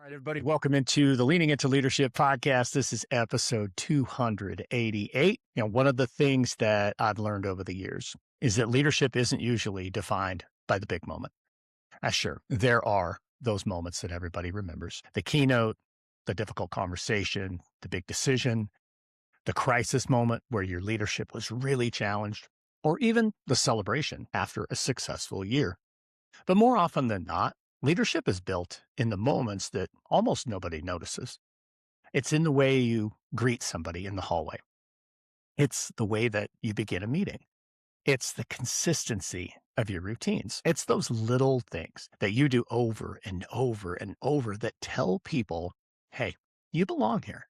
All right, everybody, welcome into the Leaning Into Leadership podcast. This is episode 288. One of the things that I've learned over the years is that leadership isn't usually defined by the big moment. Sure, there are those moments that everybody remembers. The keynote, the difficult conversation, the big decision, the crisis moment where your leadership was really challenged, or even the celebration after a successful year. But more often than not, leadership is built in the moments that almost nobody notices. It's in the way you greet somebody in the hallway. It's the way that you begin a meeting. It's the consistency of your routines. It's those little things that you do over and over and over that tell people, hey, you belong here.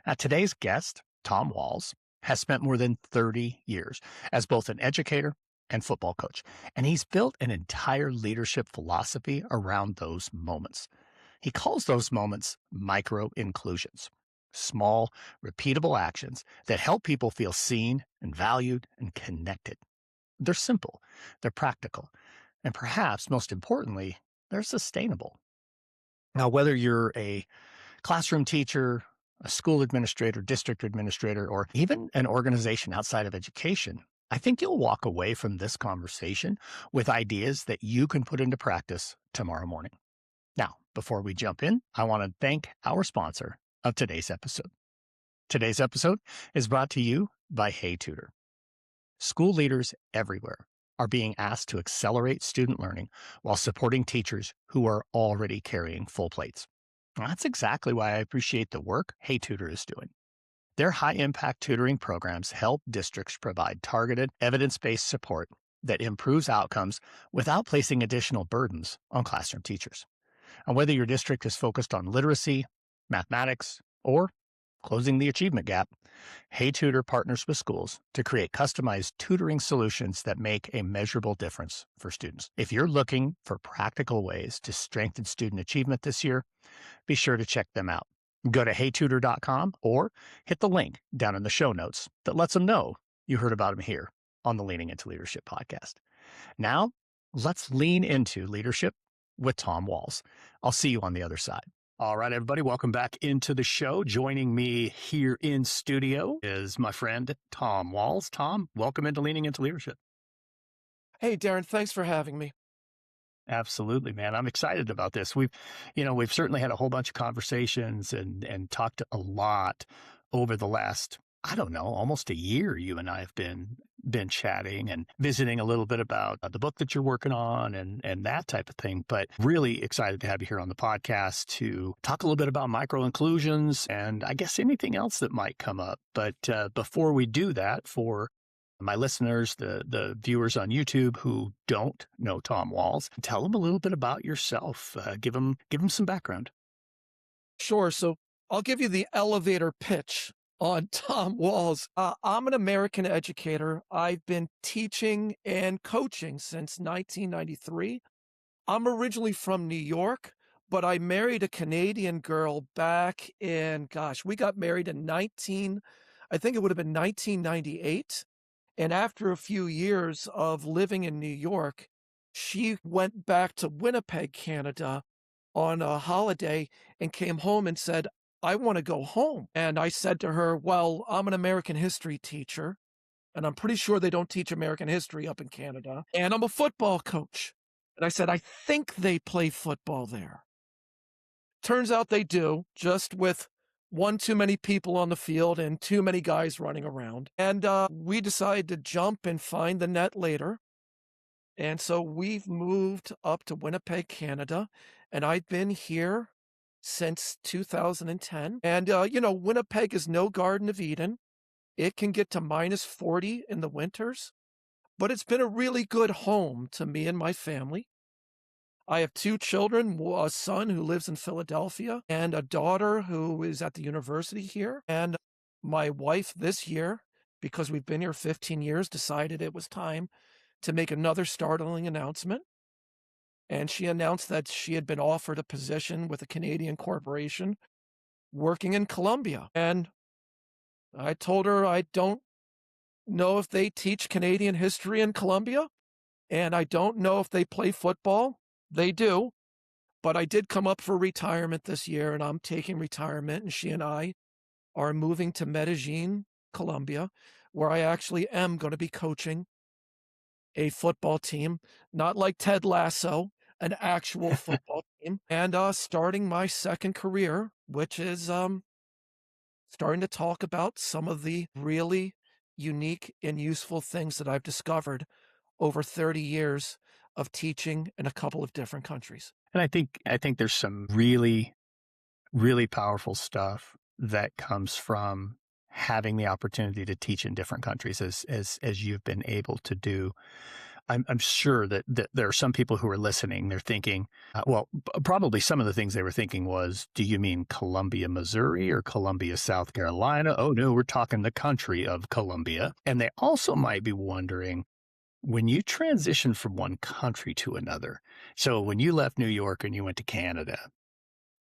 Now, today's guest, Tom Walls, has spent more than 30 years as both an educator and football coach, and he's built an entire leadership philosophy around those moments. He calls those moments microinclusions, small, repeatable actions that help people feel seen and valued and connected. They're simple, they're practical, and perhaps most importantly, they're sustainable. Now, whether you're a classroom teacher, a school administrator, district administrator, or even an organization outside of education, I think you'll walk away from this conversation with ideas that you can put into practice tomorrow morning. Now, before we jump in, I want to thank our sponsor of today's episode. Today's episode is brought to you by Hey Tutor. School leaders everywhere are being asked to accelerate student learning while supporting teachers who are already carrying full plates. That's exactly why I appreciate the work Hey Tutor is doing. Their high-impact tutoring programs help districts provide targeted, evidence-based support that improves outcomes without placing additional burdens on classroom teachers. And whether your district is focused on literacy, mathematics, or closing the achievement gap, Hey Tutor partners with schools to create customized tutoring solutions that make a measurable difference for students. If you're looking for practical ways to strengthen student achievement this year, be sure to check them out. Go to heytutor.com or hit the link down in the show notes that lets them know you heard about them here on the Leaning Into Leadership podcast. Now, let's lean into leadership with Tom Walls. I'll see you on the other side. All right, everybody, welcome back into the show. Joining me here in studio is my friend, Tom Walls. Tom, welcome into Leaning Into Leadership. Hey, Darrin, thanks for having me. Absolutely, man. I'm excited about this. We've certainly had a whole bunch of conversations and talked a lot over the last, I don't know, almost a year. You and I have been chatting and visiting a little bit about the book that you're working on and that type of thing. But really excited to have you here on the podcast to talk a little bit about microinclusions and I guess anything else that might come up. But before we do that, for my listeners, the viewers on YouTube who don't know Tom Walls, tell them a little bit about yourself. Give them some background. Sure. So I'll give you the elevator pitch on Tom Walls. I'm an American educator. I've been teaching and coaching since 1993. I'm originally from New York, but I married a Canadian girl back in, we got married in I think it would have been 1998. And after a few years of living in New York, she went back to Winnipeg, Canada on a holiday and came home and said, I want to go home. And I said to her, well, I'm an American history teacher, and I'm pretty sure they don't teach American history up in Canada. And I'm a football coach. And I said, I think they play football there. Turns out they do, just with one too many people on the field and too many guys running around. And we decided to jump and find the net later. And so we've moved up to Winnipeg, Canada, and I've been here since 2010. And, Winnipeg is no Garden of Eden. It can get to minus 40 in the winters, but it's been a really good home to me and my family. I have two children, a son who lives in Philadelphia and a daughter who is at the university here. And my wife this year, because we've been here 15 years, decided it was time to make another startling announcement. And she announced that she had been offered a position with a Canadian corporation working in Colombia. And I told her I don't know if they teach Canadian history in Colombia, and I don't know if they play football. They do, But I did come up for retirement this year, and I'm taking retirement, and she and I are moving to Medellin, Colombia, where I actually am gonna be coaching a football team, not like Ted Lasso, an actual football team, and, starting my second career, which is, starting to talk about some of the really unique and useful things that I've discovered over 30 years of teaching in a couple of different countries. And I think there's some really, really powerful stuff that comes from having the opportunity to teach in different countries as you've been able to do. I'm sure that there are some people who are listening. They're thinking, probably some of the things they were thinking was, do you mean Columbia, Missouri or Columbia, South Carolina? Oh, no, we're talking the country of Columbia. And they also might be wondering, when you transition from one country to another, so when you left New York and you went to Canada,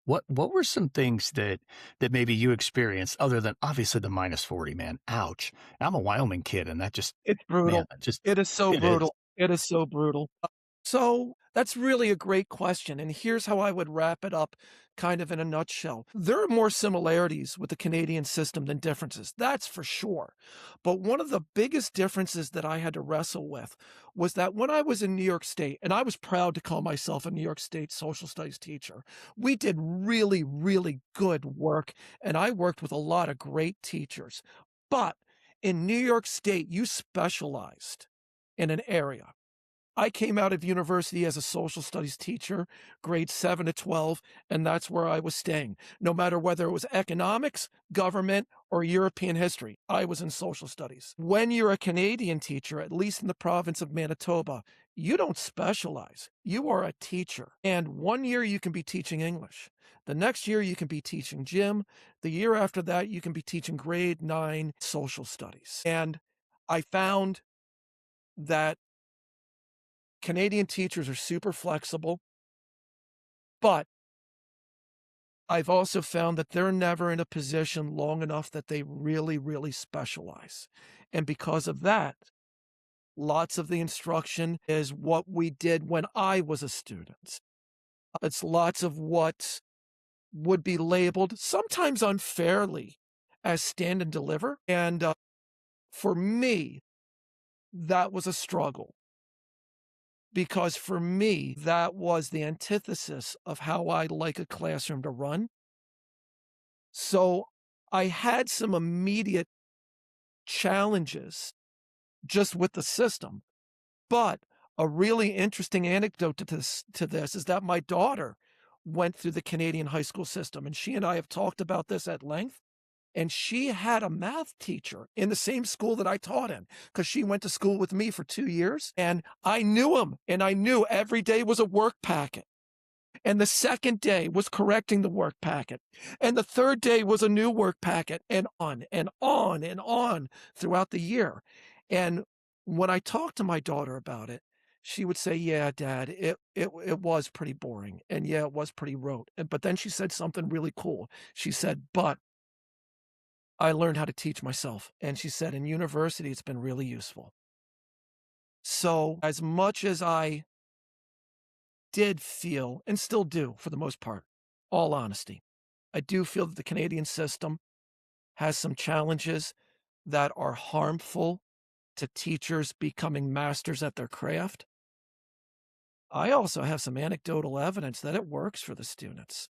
what were some things that maybe you experienced other than obviously the -40, man? Ouch. I'm a Wyoming kid, and that just It's man, brutal. that just It is so it is. brutal. It is so brutal. So that's really a great question. And here's how I would wrap it up kind of in a nutshell. There are more similarities with the Canadian system than differences. That's for sure. But one of the biggest differences that I had to wrestle with was that when I was in New York State, and I was proud to call myself a New York State social studies teacher, we did really, really good work. And I worked with a lot of great teachers. But in New York State, you specialized in an area. I came out of university as a social studies teacher, grades 7 to 12, and that's where I was staying. No matter whether it was economics, government, or European history, I was in social studies. When you're a Canadian teacher, at least in the province of Manitoba, you don't specialize. You are a teacher. And one year you can be teaching English. The next year you can be teaching gym. The year after that, you can be teaching grade 9 social studies. And I found that Canadian teachers are super flexible, but I've also found that they're never in a position long enough that they really, really specialize. And because of that, lots of the instruction is what we did when I was a student. It's lots of what would be labeled, sometimes unfairly, as stand and deliver. And for me, that was a struggle. Because for me, that was the antithesis of how I like a classroom to run. So I had some immediate challenges just with the system. But a really interesting anecdote to this is that my daughter went through the Canadian high school system, and she and I have talked about this at length. And she had a math teacher in the same school that I taught in, because she went to school with me for 2 years, and I knew him, and I knew every day was a work packet. And the second day was correcting the work packet. And the third day was a new work packet, and on and on and on throughout the year. And when I talked to my daughter about it, she would say, "Yeah, Dad, it was pretty boring. And yeah, it was pretty rote." But then she said something really cool. She said, "But I learned how to teach myself." And she said, "In university, it's been really useful." So as much as I did feel, and still do for the most part, all honesty, I do feel that the Canadian system has some challenges that are harmful to teachers becoming masters at their craft. I also have some anecdotal evidence that it works for the students.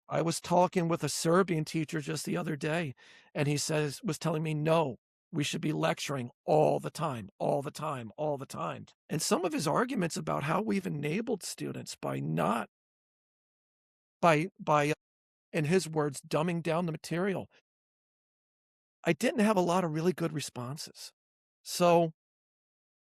I was talking with a Serbian teacher just the other day, and he was telling me, no, we should be lecturing all the time, all the time, all the time. And some of his arguments about how we've enabled students by not, by, in his words, dumbing down the material, I didn't have a lot of really good responses. So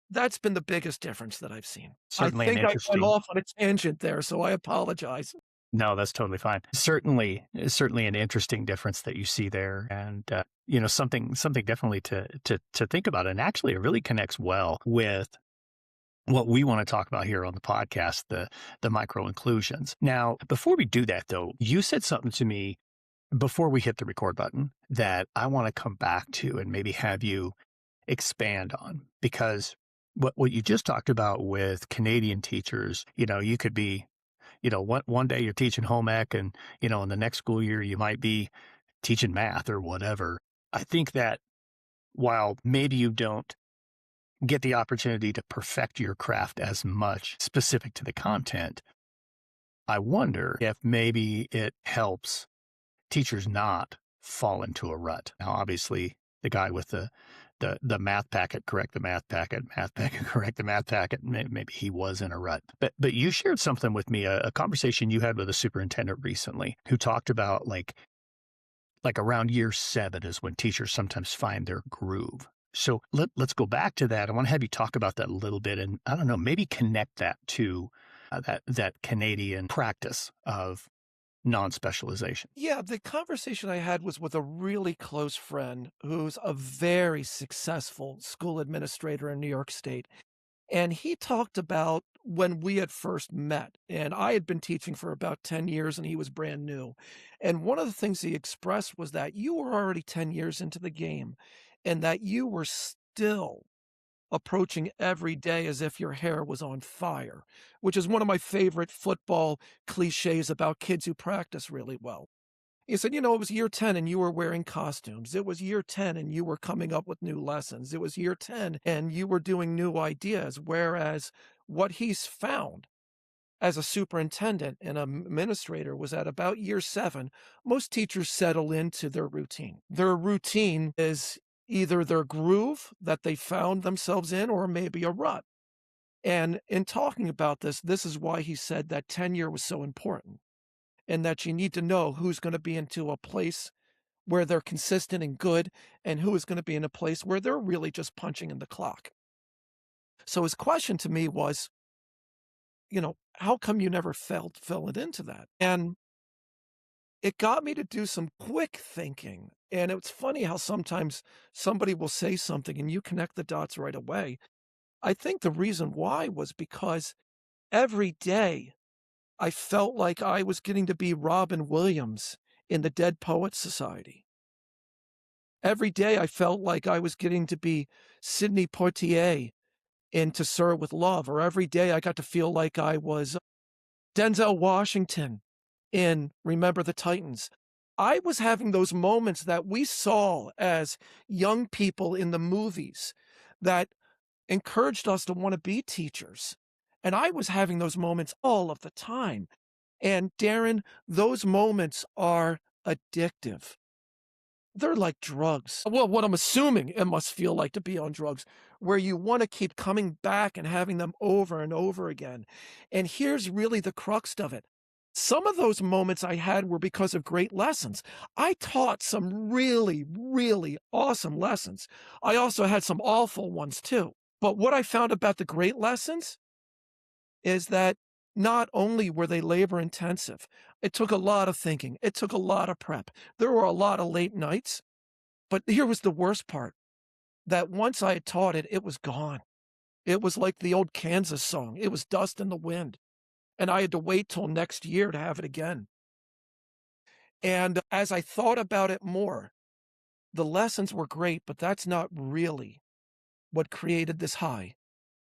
that's been the biggest difference that I've seen. I Certainly an think I went interesting. off on a tangent there, so I apologize. No, that's totally fine. Certainly an interesting difference that you see there, and something definitely to think about, and actually it really connects well with what we want to talk about here on the podcast, the micro inclusions. Now, before we do that, though, you said something to me before we hit the record button that I want to come back to and maybe have you expand on, because what you just talked about with Canadian teachers, you could be one day you're teaching home ec and, in the next school year, you might be teaching math or whatever. I think that while maybe you don't get the opportunity to perfect your craft as much specific to the content, I wonder if maybe it helps teachers not fall into a rut. Now, obviously, the guy with the math packet, correct the math packet, correct the math packet. Maybe he was in a rut. But you shared something with me, a conversation you had with a superintendent recently who talked about like around year 7 is when teachers sometimes find their groove. So let's go back to that. I want to have you talk about that a little bit, and I don't know, maybe connect that to that Canadian practice of non-specialization. Yeah, the conversation I had was with a really close friend who's a very successful school administrator in New York State. And he talked about when we had first met, and I had been teaching for about 10 years and he was brand new. And one of the things he expressed was that you were already 10 years into the game and that you were still approaching every day as if your hair was on fire, which is one of my favorite football cliches about kids who practice really well. He said, it was year 10 and you were wearing costumes. It was year 10 and you were coming up with new lessons. It was year 10 and you were doing new ideas. Whereas what he's found as a superintendent and administrator was at about year 7, most teachers settle into their routine. Their routine is either their groove that they found themselves in or maybe a rut. And in talking about this is why he said that tenure was so important and that you need to know who's going to be into a place where they're consistent and good and who is going to be in a place where they're really just punching in the clock. So his question to me was, how come you never fell it into that? And it got me to do some quick thinking. And it's funny how sometimes somebody will say something and you connect the dots right away. I think the reason why was because every day I felt like I was getting to be Robin Williams in the Dead Poets Society. Every day I felt like I was getting to be Sidney Poitier in To Sir with Love, or every day I got to feel like I was Denzel Washington in Remember the Titans. I was having those moments that we saw as young people in the movies that encouraged us to want to be teachers. And I was having those moments all of the time. And Darrin, those moments are addictive. They're like drugs. Well, what I'm assuming it must feel like to be on drugs, where you want to keep coming back and having them over and over again. And here's really the crux of it. Some of those moments I had were because of great lessons. I taught some really, really awesome lessons. I also had some awful ones too. But what I found about the great lessons is that not only were they labor intensive, it took a lot of thinking. It took a lot of prep. There were a lot of late nights. But here was the worst part, that once I had taught it, it was gone. It was like the old Kansas song. It was dust in the wind. And I had to wait till next year to have it again. And as I thought about it more, the lessons were great, but that's not really what created this high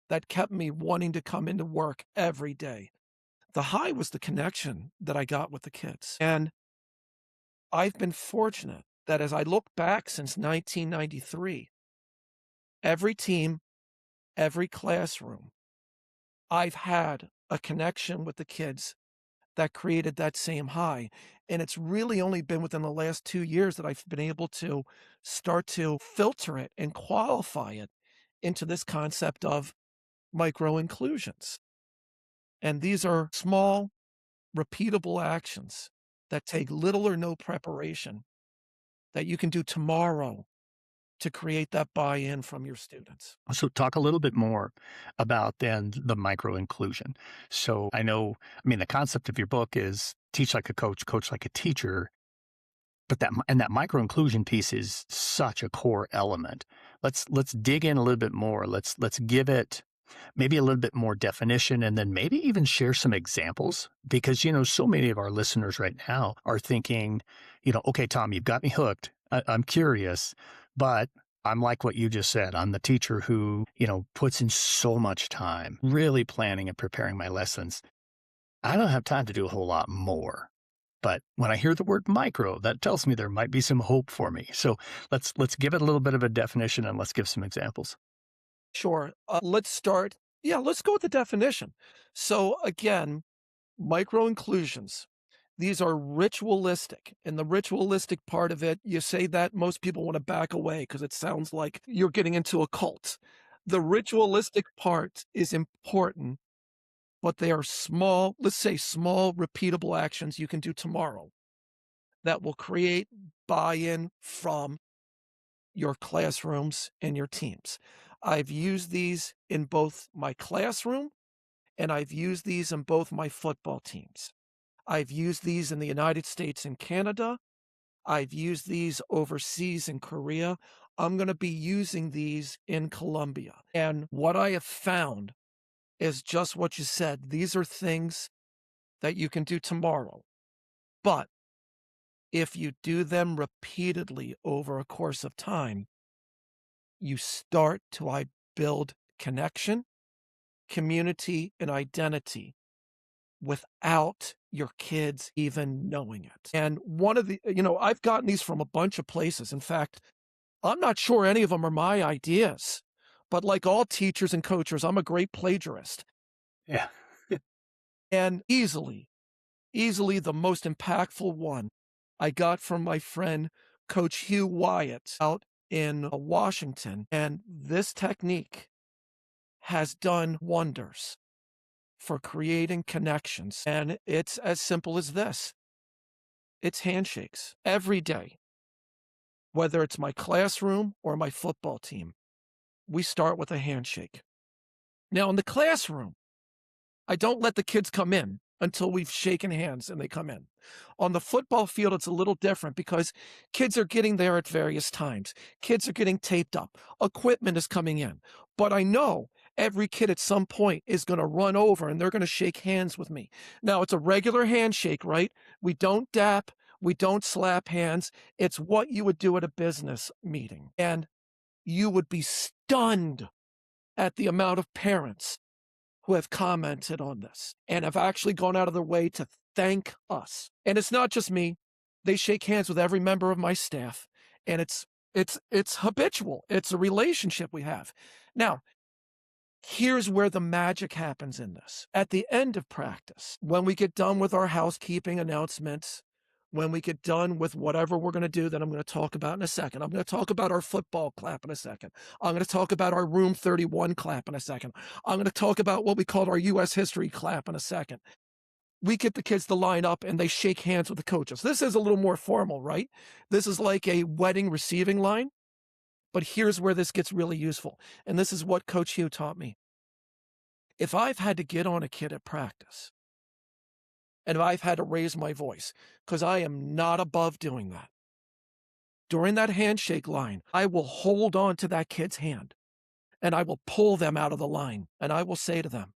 that kept me wanting to come into work every day. The high was the connection that I got with the kids. And I've been fortunate that as I look back since 1993, every team, every classroom, I've had a connection with the kids that created that same high. And it's really only been within the last 2 years that I've been able to start to filter it and qualify it into this concept of microinclusions. And these are small, repeatable actions that take little or no preparation that you can do tomorrow to create that buy-in from your students. So talk a little bit more about then the micro inclusion. So I mean, the concept of your book is teach like a coach, coach like a teacher, but that micro inclusion piece is such a core element. Let's dig in a little bit more. Let's give it maybe a little bit more definition and then maybe even share some examples because, so many of our listeners right now are thinking, okay, Tom, you've got me hooked. I'm curious, but I'm like what you just said. I'm the teacher who, puts in so much time really planning and preparing my lessons. I don't have time to do a whole lot more. But when I hear the word micro, that tells me there might be some hope for me. So let's give it a little bit of a definition and let's give some examples. Sure. Let's start. Yeah, let's go with the definition. So again, microinclusions. These are ritualistic. And the ritualistic part of it, you say that most people want to back away because it sounds like you're getting into a cult. The ritualistic part is important, but they are small, let's say small, repeatable actions you can do tomorrow that will create buy-in from your classrooms and your teams. I've used these in both my classroom and I've used these in both my football teams. I've used these in the United States and Canada. I've used these overseas in Korea. I'm going to be using these in Colombia. And what I have found is just what you said. These are things that you can do tomorrow. But if you do them repeatedly over a course of time, you start to build connection, community, and identity without your kids even knowing it. And one of the, I've gotten these from a bunch of places. In fact, I'm not sure any of them are my ideas, but like all teachers and coaches, I'm a great plagiarist. Yeah. And easily the most impactful one I got from my friend, Coach Hugh Wyatt out in Washington. And this technique has done wonders for creating connections. And it's as simple as this. It's handshakes every day, whether it's my classroom or my football team. We start with a handshake. Now, in the classroom, I don't let the kids come in until we've shaken hands and they come in. On the football field, it's a little different because kids are getting there at various times. Kids are getting taped up. Equipment is coming in. But I know every kid at some point is going to run over and they're going to shake hands with me. Now, it's a regular handshake, right? We don't dap. We don't slap hands. It's what you would do at a business meeting. And you would be stunned at the amount of parents who have commented on this and have actually gone out of their way to thank us. And it's not just me. They shake hands with every member of my staff, and it's habitual. It's a relationship we have. Now, here's where the magic happens in this. At the end of practice, when we get done with our housekeeping announcements, when we get done with whatever we're going to do that I'm going to talk about in a second. I'm going to talk about our football clap in a second. I'm going to talk about our Room 31 clap in a second. I'm going to talk about what we called our U.S. history clap in a second. We get the kids to line up and they shake hands with the coaches. This is a little more formal, right? This is like a wedding receiving line. But here's where this gets really useful. And this is what Coach Hugh taught me. If I've had to get on a kid at practice, and I've had to raise my voice because I am not above doing that. During that handshake line, I will hold on to that kid's hand and I will pull them out of the line and I will say to them,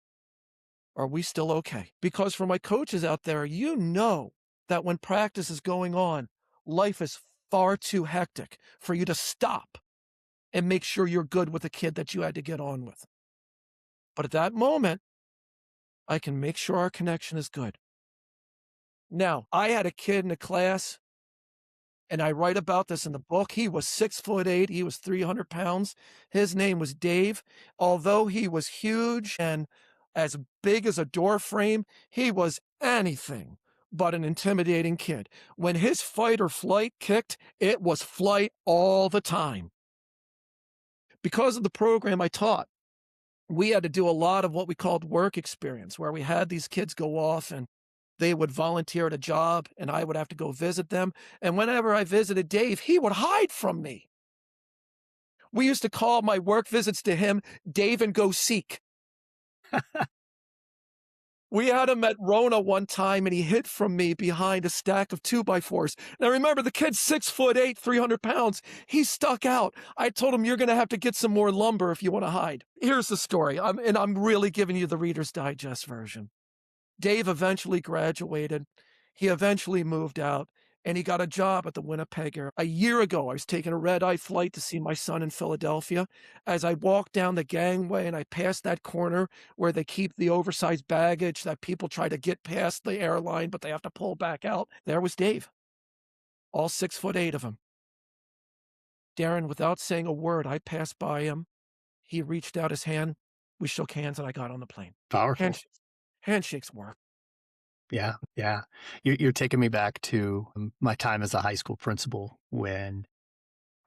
are we still okay? Because for my coaches out there, you know that when practice is going on, life is far too hectic for you to stop and make sure you're good with the kid that you had to get on with. But at that moment, I can make sure our connection is good. Now, I had a kid in a class, and I write about this in the book. He was 6'8". He was 300 pounds. His name was Dave. Although he was huge and as big as a door frame, he was anything but an intimidating kid. When his fight or flight kicked, it was flight all the time. Because of the program I taught, we had to do a lot of what we called work experience, where we had these kids go off and they would volunteer at a job and I would have to go visit them. And whenever I visited Dave, he would hide from me. We used to call my work visits to him Dave and Go Seek. We had him at Rona one time and he hid from me behind a stack of 2x4s. Now remember, the kid's 6'8", 300 pounds. He stuck out. I told him, you're going to have to get some more lumber if you want to hide. Here's the story. I'm really giving you the Reader's Digest version. Dave eventually graduated. He eventually moved out. and he got a job at the Winnipeg Air. A year ago, I was taking a red-eye flight to see my son in Philadelphia. As I walked down the gangway and I passed that corner where they keep the oversized baggage that people try to get past the airline, but they have to pull back out, there was Dave, all 6'8" of him. Darrin, without saying a word, I passed by him. He reached out his hand. We shook hands, and I got on the plane. Powerful. Handshakes work. Yeah, yeah. You're taking me back to my time as a high school principal when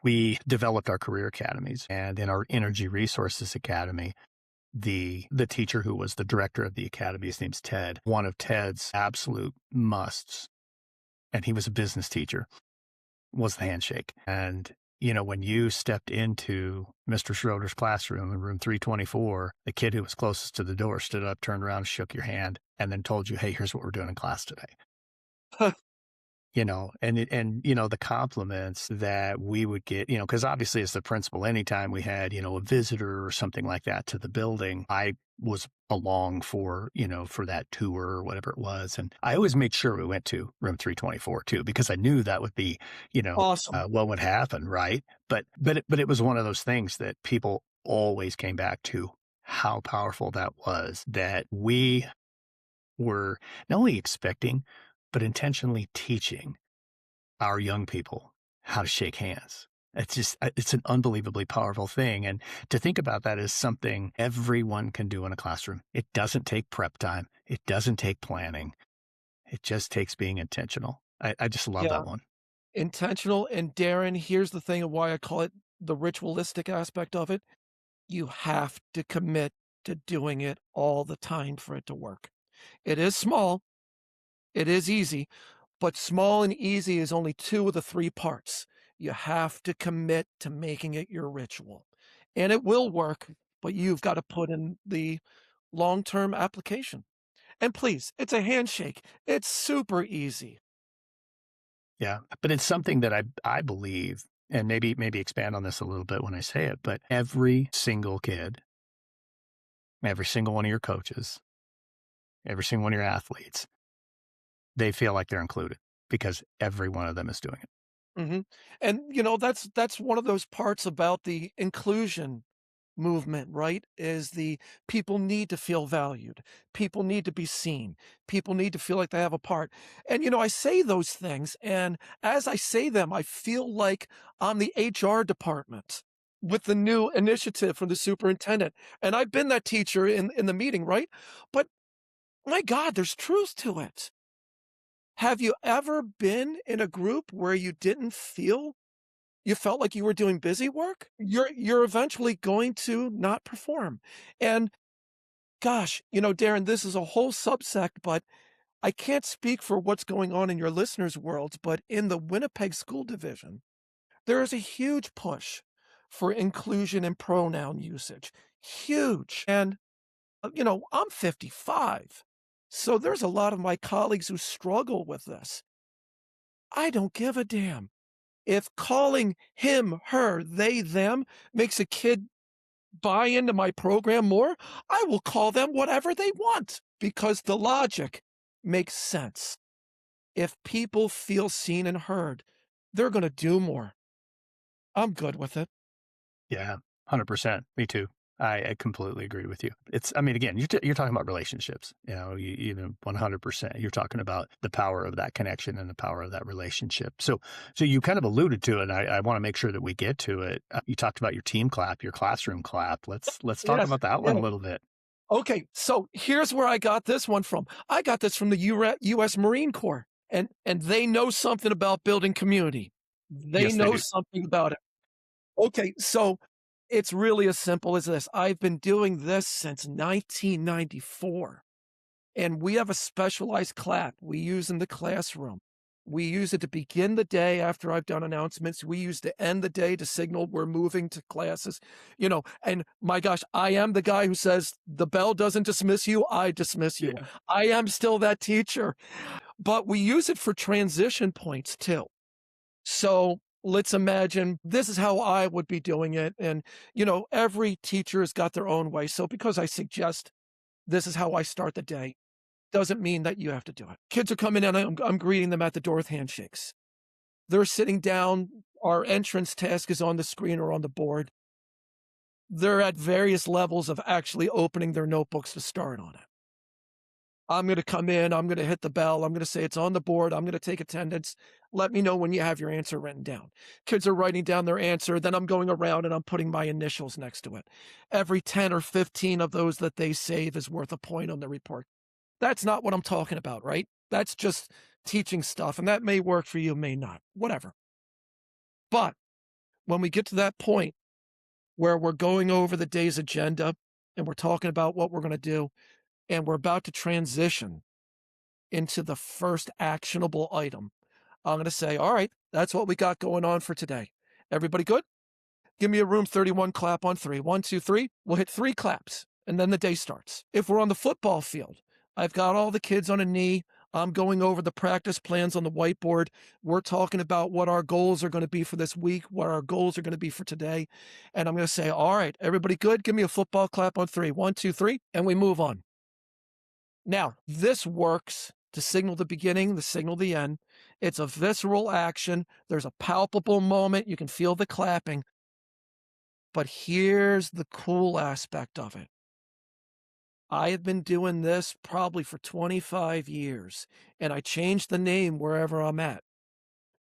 we developed our career academies. And in our Energy Resources Academy, the teacher who was the director of the academy, his name's Ted, one of Ted's absolute musts, and he was a business teacher, was the handshake. And, when you stepped into Mr. Schroeder's classroom in room 324, the kid who was closest to the door stood up, turned around, shook your hand, and then told you, hey, here's what we're doing in class today. The compliments that we would get, because obviously as the principal, anytime we had, a visitor or something like that to the building, I was along for that tour or whatever it was. And I always made sure we went to room 324 too, because I knew that would be, Awesome. what would happen. Right. But it was one of those things that people always came back to how powerful that was, that we were not only expecting, but intentionally teaching our young people how to shake hands. It's an unbelievably powerful thing. And to think about that as something everyone can do in a classroom. It doesn't take prep time. It doesn't take planning. It just takes being intentional. I just love Yeah, that one. intentional. And Darrin, here's the thing of why I call it the ritualistic aspect of it. You have to commit to doing it all the time for it to work. It is small. It is easy, but small and easy is only two of the three parts. You have to commit to making it your ritual. And it will work, but you've got to put in the long-term application. And please, it's a handshake. It's super easy. Yeah. But it's something that I believe, and maybe expand on this a little bit when I say it, but every single kid, every single one of your coaches, every single one of your athletes, they feel like they're included because every one of them is doing it. Mhm. And, that's one of those parts about the inclusion movement, right? Is the people need to feel valued. People need to be seen. People need to feel like they have a part. And, I say those things, and as I say them, I feel like I'm the HR department with the new initiative from the superintendent. And I've been that teacher in the meeting, right? But my God, there's truth to it. Have you ever been in a group where you felt like you were doing busy work? You're eventually going to not perform. And gosh, Darrin, this is a whole subsect, but I can't speak for what's going on in your listeners' worlds, but in the Winnipeg School Division, there is a huge push for inclusion and pronoun usage. Huge. And, I'm 55. So there's a lot of my colleagues who struggle with this. I don't give a damn. If calling him, her, they, them makes a kid buy into my program more, I will call them whatever they want because the logic makes sense. If people feel seen and heard, they're going to do more. I'm good with it. Yeah, 100%. Me too. I completely agree with you. Again, you're talking about relationships, 100%. You're talking about the power of that connection and the power of that relationship. So you kind of alluded to it. And I want to make sure that we get to it. You talked about your team clap, your classroom clap. Let's talk Yes. about that one Yeah. a little bit. Okay. So here's where I got this one from. I got this from the U.S. Marine Corps, and they know something about building community. They Yes, they know do. something about it. Okay, so it's really as simple as this. I've been doing this since 1994, and we have a specialized clap we use in the classroom. We use it to begin the day after I've done announcements. We use to end the day to signal we're moving to classes, and my gosh, I am the guy who says the bell doesn't dismiss you, I dismiss you. Yeah. I am still that teacher, but we use it for transition points too. So let's imagine this is how I would be doing it. And, every teacher has got their own way. So because I suggest this is how I start the day, doesn't mean that you have to do it. Kids are coming in, I'm greeting them at the door with handshakes. They're sitting down. Our entrance task is on the screen or on the board. They're at various levels of actually opening their notebooks to start on it. I'm going to come in. I'm going to hit the bell. I'm going to say it's on the board. I'm going to take attendance. Let me know when you have your answer written down. Kids are writing down their answer. Then I'm going around and I'm putting my initials next to it. Every 10 or 15 of those that they save is worth a point on the report. That's not what I'm talking about, right? That's just teaching stuff. And that may work for you, may not, whatever. But when we get to that point where we're going over the day's agenda and we're talking about what we're going to do, and we're about to transition into the first actionable item, I'm going to say, all right, that's what we got going on for today. Everybody good? Give me a room 31 clap on three. 1, 2, 3. We'll hit 3 claps and then the day starts. If we're on the football field, I've got all the kids on a knee. I'm going over the practice plans on the whiteboard. We're talking about what our goals are going to be for this week, what our goals are going to be for today. And I'm going to say, all right, everybody good? Give me a football clap on 3. 1, 2, 3. And we move on. Now, this works to signal the beginning, the signal the end. It's a visceral action. There's a palpable moment. You can feel the clapping. But here's the cool aspect of it. I have been doing this probably for 25 years, and I change the name wherever I'm at.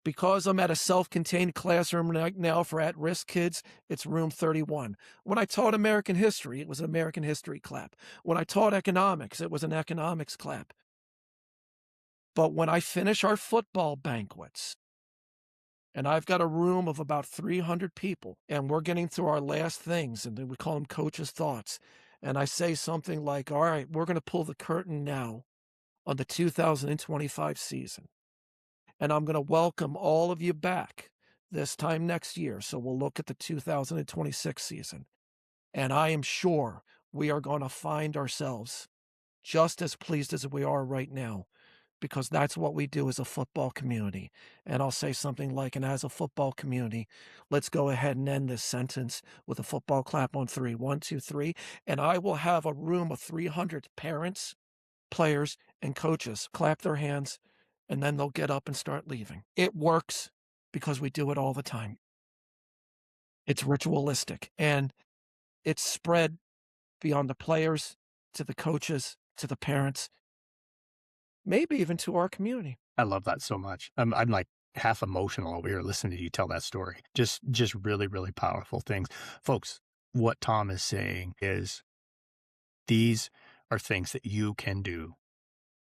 Because I'm at a self-contained classroom right now for at-risk kids, it's room 31. When I taught American history, it was an American history clap. When I taught economics, it was an economics clap. But when I finish our football banquets, and I've got a room of about 300 people, and we're getting through our last things, and then we call them coach's thoughts, and I say something like, all right, we're going to pull the curtain now on the 2025 season. And I'm going to welcome all of you back this time next year. So we'll look at the 2026 season. And I am sure we are going to find ourselves just as pleased as we are right now, because that's what we do as a football community. And I'll say something like, and as a football community, let's go ahead and end this sentence with a football clap on 3. 1, 2, 3. And I will have a room of 300 parents, players, and coaches clap their hands, and then they'll get up and start leaving. It works because we do it all the time. It's ritualistic, and it's spread beyond the players to the coaches to the parents, maybe even to our community. I love that so much. I'm like half emotional over here listening to you tell that story. Just really, really powerful things. Folks, what Tom is saying is these are things that you can do.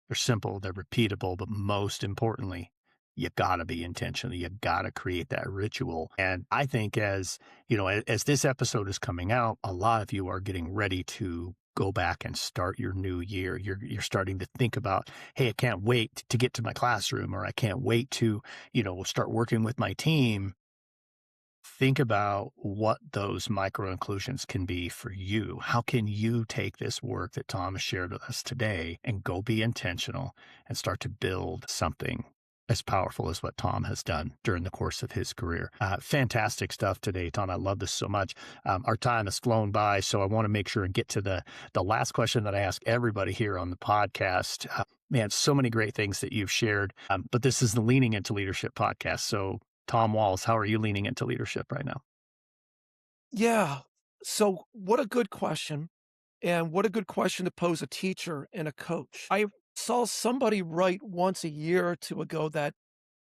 They're simple, they're repeatable, but most importantly, you gotta be intentional. You gotta create that ritual. And I think as, you know, as this episode is coming out, a lot of you are getting ready to go back and start your new year. You're starting to think about, hey, I can't wait to get to my classroom, or I can't wait to, you know, start working with my team. Think about what those micro inclusions can be for you. How can you take this work that Tom has shared with us today and go be intentional and start to build something as powerful as what Tom has done during the course of his career? Fantastic stuff today, Tom. I love this so much. Our time has flown by, so I want to make sure and get to the last question that I ask everybody here on the podcast. Man, so many great things that you've shared, but this is the Leaning into Leadership podcast. So Tom Walls, how are you leaning into leadership right now? Yeah. So, what a good question. And what a good question to pose a teacher and a coach. I saw somebody write once a year or two ago that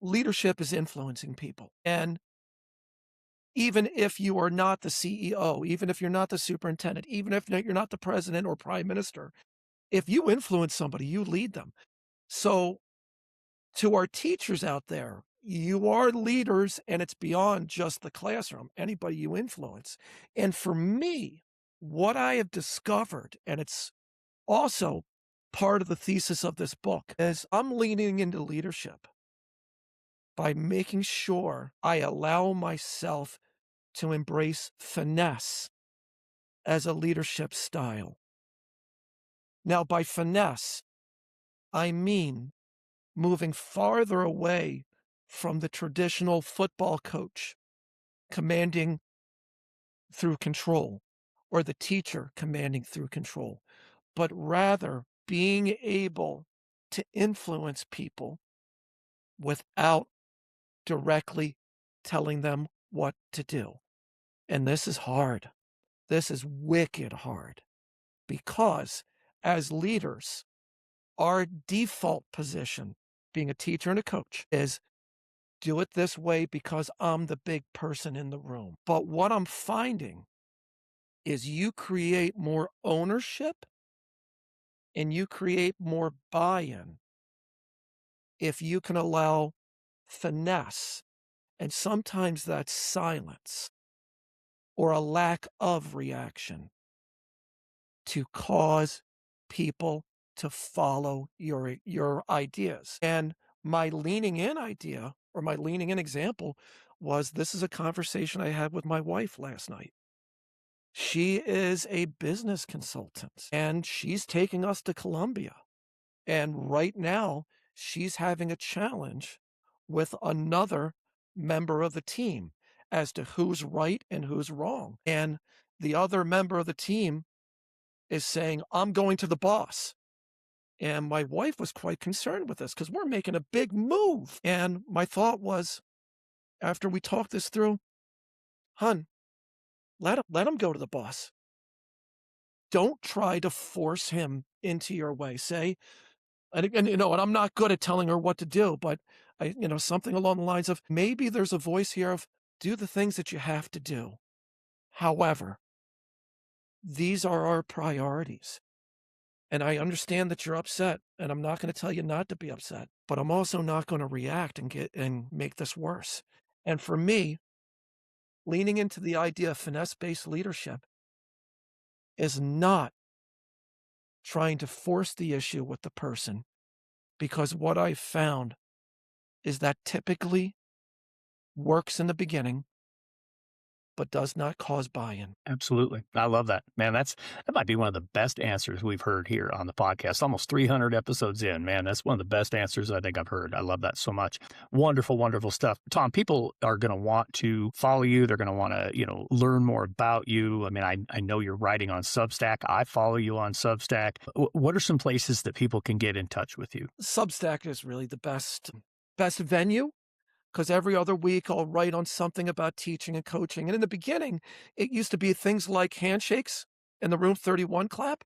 leadership is influencing people. And even if you are not the CEO, even if you're not the superintendent, even if you're not the president or prime minister, if you influence somebody, you lead them. So, to our teachers out there, you are leaders, and it's beyond just the classroom, anybody you influence. And for me, what I have discovered, and it's also part of the thesis of this book, is I'm leaning into leadership by making sure I allow myself to embrace finesse as a leadership style. Now, by finesse, I mean moving farther away from the traditional football coach commanding through control, or the teacher commanding through control, but rather being able to influence people without directly telling them what to do. And this is hard. This is wicked hard because as leaders, our default position, being a teacher and a coach, is do it this way because I'm the big person in the room. But what I'm finding is you create more ownership and you create more buy-in if you can allow finesse, and sometimes that's silence or a lack of reaction to cause people to follow your ideas. And my leaning in idea or my leaning in example was this is a conversation I had with my wife last night. She is a business consultant and she's taking us to Colombia. And right now, she's having a challenge with another member of the team as to who's right and who's wrong. And the other member of the team is saying, I'm going to the boss. And my wife was quite concerned with this because we're making a big move. And my thought was, after we talked this through, hun, let him go to the boss. Don't try to force him into your way. Say, and I'm not good at telling her what to do, but something along the lines of maybe there's a voice here of do the things that you have to do. However, these are our priorities. And I understand that you're upset, and I'm not going to tell you not to be upset, but I'm also not going to react and make this worse. And for me, leaning into the idea of finesse-based leadership is not trying to force the issue with the person, because what I've found is that typically works in the beginning, but does not cause buy-in. Absolutely. I love that. Man, that might be one of the best answers we've heard here on the podcast. Almost 300 episodes in, man. That's one of the best answers I think I've heard. I love that so much. Wonderful, wonderful stuff. Tom, people are going to want to follow you. They're going to want to, learn more about you. I mean, I know you're writing on Substack. I follow you on Substack. What are some places that people can get in touch with you? Substack is really the best venue because every other week I'll write on something about teaching and coaching. And in the beginning, it used to be things like handshakes and the Room 31 clap.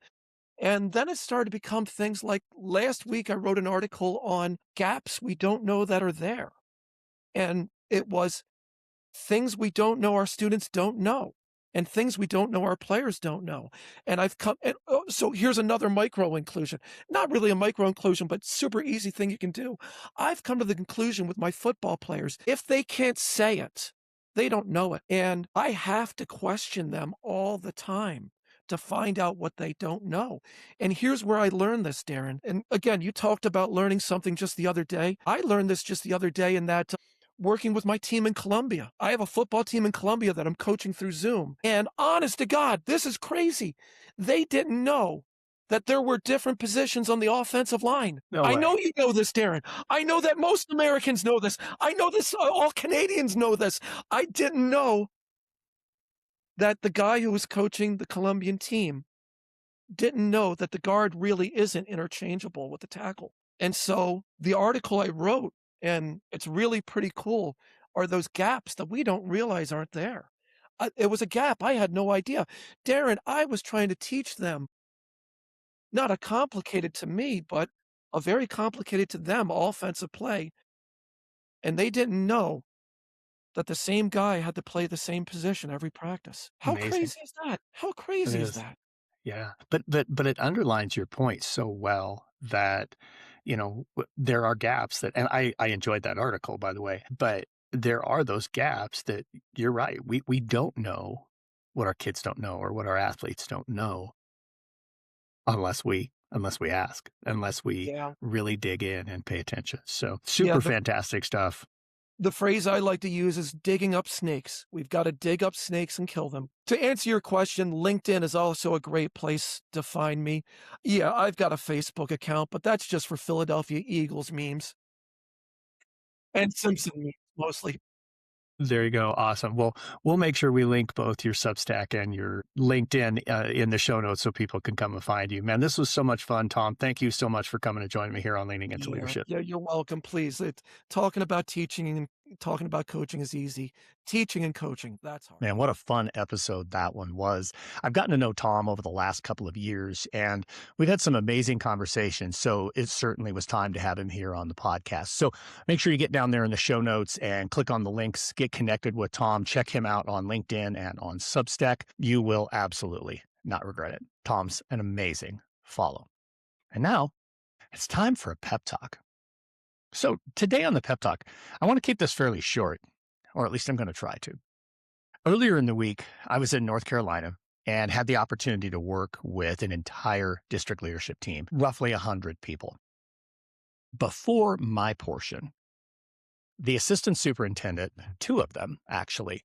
And then it started to become things like last week I wrote an article on gaps we don't know that are there. And it was things we don't know our students don't know and things we don't know our players don't know. And so here's another micro inclusion, not really a micro inclusion, but super easy thing you can do. I've come to the conclusion with my football players, if they can't say it, they don't know it. And I have to question them all the time to find out what they don't know. And here's where I learned this, Darrin. And again, you talked about learning something just the other day. I learned this just the other day in that working with my team in Colombia. I have a football team in Colombia that I'm coaching through Zoom. And honest to God, this is crazy. They didn't know that there were different positions on the offensive line. No I way. know you know this, Darrin. I know that most Americans know this. I know this, all Canadians know this. I didn't know that the guy who was coaching the Colombian team didn't know that the guard really isn't interchangeable with the tackle. And so the article I wrote, and it's really pretty cool, are those gaps that we don't realize aren't there. It was a gap. I had no idea. Darrin, I was trying to teach them, not a complicated to me, but a very complicated to them offensive play. And they didn't know that the same guy had to play the same position every practice. How Amazing. crazy is that? How It crazy is is. that? Yeah. But it underlines your point so well that, there are gaps and I enjoyed that article, by the way, but there are those gaps that you're right. We don't know what our kids don't know or what our athletes don't know unless we ask, unless we Yeah. really dig in and pay attention. So Yeah. super fantastic stuff. The phrase I like to use is digging up snakes. We've got to dig up snakes and kill them. To answer your question, LinkedIn is also a great place to find me. Yeah, I've got a Facebook account, but that's just for Philadelphia Eagles memes and Simpson memes mostly. There you go. Awesome. Well, we'll make sure we link both your Substack and your LinkedIn in the show notes so people can come and find you. Man, this was so much fun, Tom. Thank you so much for coming and joining me here on Leaning Into Yeah, Leadership. yeah, you're welcome. Please, talking about teaching talking about coaching is easy. Teaching and coaching, that's hard. Man, what a fun episode that one was. I've gotten to know Tom over the last couple of years, and we've had some amazing conversations. So it certainly was time to have him here on the podcast. So make sure you get down there in the show notes and click on the links, get connected with Tom, check him out on LinkedIn and on Substack. You will absolutely not regret it. Tom's an amazing follow. And now it's time for a pep talk. So today on the pep talk, I want to keep this fairly short, or at least I'm going to try to. Earlier in the week, I was in North Carolina and had the opportunity to work with an entire district leadership team, roughly 100 people. Before my portion, the assistant superintendent, two of them actually,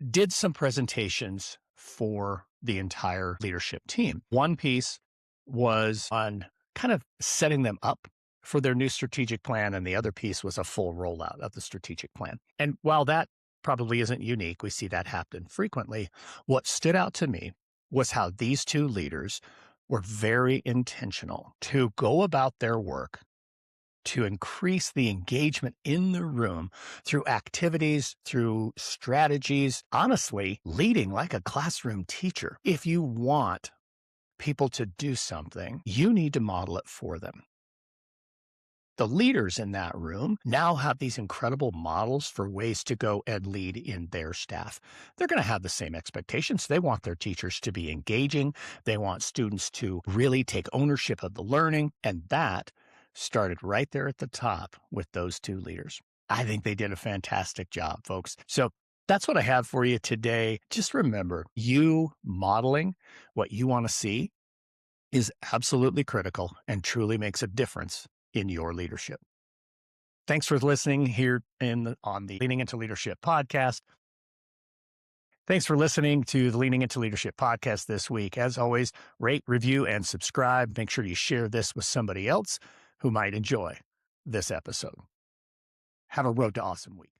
did some presentations for the entire leadership team. One piece was on kind of setting them up for their new strategic plan, and the other piece was a full rollout of the strategic plan. And while that probably isn't unique, we see that happen frequently. What stood out to me was how these two leaders were very intentional to go about their work to increase the engagement in the room through activities, through strategies, honestly, leading like a classroom teacher. If you want people to do something, you need to model it for them. The leaders in that room now have these incredible models for ways to go and lead in their staff. They're going to have the same expectations. They want their teachers to be engaging. They want students to really take ownership of the learning. And that started right there at the top with those two leaders. I think they did a fantastic job, folks. So that's what I have for you today. Just remember, you modeling what you want to see is absolutely critical and truly makes a difference in your leadership. Thanks for listening here on the Leaning Into Leadership podcast. Thanks for listening to the Leaning Into Leadership podcast this week. As always, rate, review, and subscribe. Make sure you share this with somebody else who might enjoy this episode. Have a Road to Awesome week.